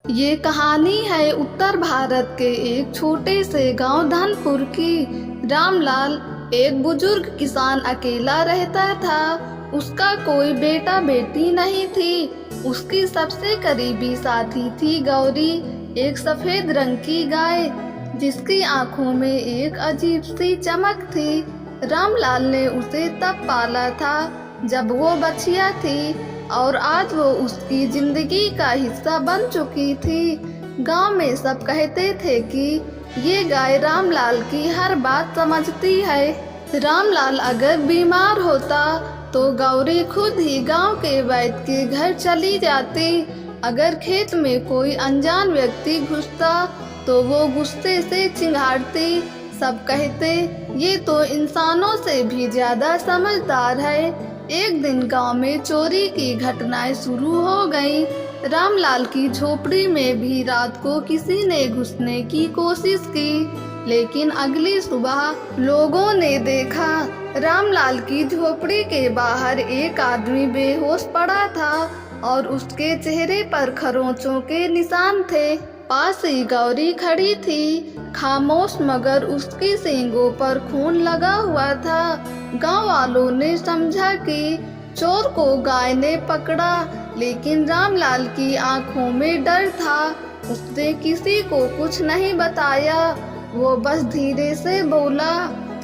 ये कहानी है उत्तर भारत के एक छोटे से गांव धनपुर की। रामलाल एक बुजुर्ग किसान अकेला रहता था। उसका कोई बेटा बेटी नहीं थी। उसकी सबसे करीबी साथी थी गौरी, एक सफेद रंग की गाय जिसकी आंखों में एक अजीब सी चमक थी। रामलाल ने उसे तब पाला था जब वो बछिया थी और आज वो उसकी जिंदगी का हिस्सा बन चुकी थी। गांव में सब कहते थे कि ये गाय रामलाल की हर बात समझती है। रामलाल अगर बीमार होता तो गौरी खुद ही गांव के वैद्य के घर चली जाती। अगर खेत में कोई अनजान व्यक्ति घुसता तो वो गुस्से से चिंघाड़ती। सब कहते ये तो इंसानों से भी ज्यादा समझदार है। एक दिन गांव में चोरी की घटनाएं शुरू हो गईं। रामलाल की झोपड़ी में भी रात को किसी ने घुसने की कोशिश की, लेकिन अगली सुबह लोगों ने देखा रामलाल की झोपड़ी के बाहर एक आदमी बेहोश पड़ा था और उसके चेहरे पर खरोंचों के निशान थे। पास ही गौरी खड़ी थी, खामोश, मगर उसकी सींगों पर खून लगा हुआ था। गांव वालों ने समझा कि चोर को गाय ने पकड़ा, लेकिन रामलाल की आंखों में डर था। उसने किसी को कुछ नहीं बताया। वो बस धीरे से बोला,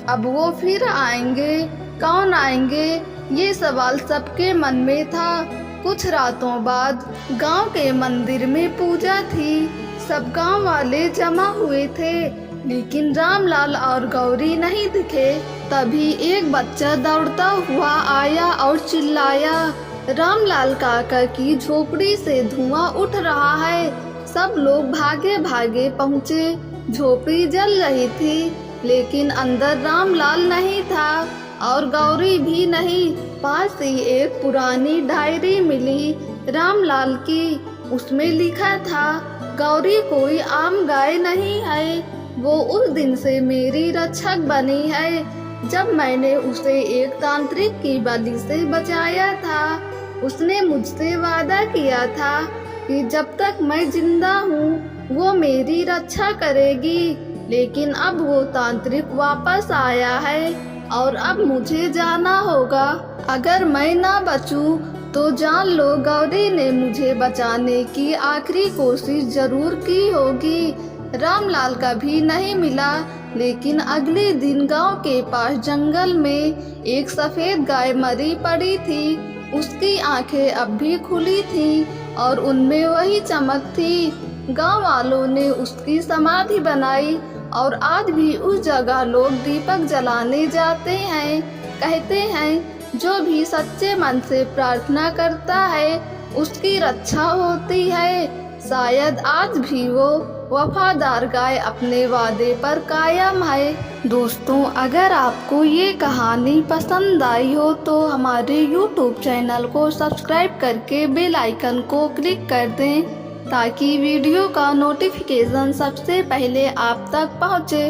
अब वो फिर आएंगे, कौन आएंगे, ये सवाल सबके मन में था। कुछ रातों बाद गांव के मंदिर में पूजा थी। सब गांव वाले जमा हुए थे, लेकिन रामलाल और गौरी नहीं दिखे। तभी एक बच्चा दौड़ता हुआ आया और चिल्लाया, रामलाल काका की झोपड़ी से धुआं उठ रहा है। सब लोग भागे भागे पहुँचे। झोपड़ी जल रही थी, लेकिन अंदर रामलाल नहीं था और गौरी भी नहीं। पास ही एक पुरानी डायरी मिली रामलाल की। उसमें लिखा था, गौरी कोई आम गाय नहीं है, वो उस दिन से मेरी रक्षक बनी है जब मैंने उसे एक तांत्रिक की बलि से बचाया था। उसने मुझसे वादा किया था कि जब तक मैं जिंदा हूँ वो मेरी रक्षा करेगी, लेकिन अब वो तांत्रिक वापस आया है और अब मुझे जाना होगा। अगर मैं ना बचूं तो जान लो गौरी ने मुझे बचाने की आखिरी कोशिश जरूर की होगी। रामलाल कभी नहीं मिला, लेकिन अगले दिन गांव के पास जंगल में एक सफेद गाय मरी पड़ी थी। उसकी आंखें अब भी खुली थी और उनमें वही चमक थी। गांव वालों ने उसकी समाधि बनाई और आज भी उस जगह लोग दीपक जलाने जाते हैं। कहते हैं जो भी सच्चे मन से प्रार्थना करता है उसकी रक्षा होती है। शायद आज भी वो वफादार गाय अपने वादे पर कायम है। दोस्तों, अगर आपको ये कहानी पसंद आई हो तो हमारे YouTube चैनल को सब्सक्राइब करके बेल आइकन को क्लिक कर दें ताकि वीडियो का नोटिफिकेशन सबसे पहले आप तक पहुँचे।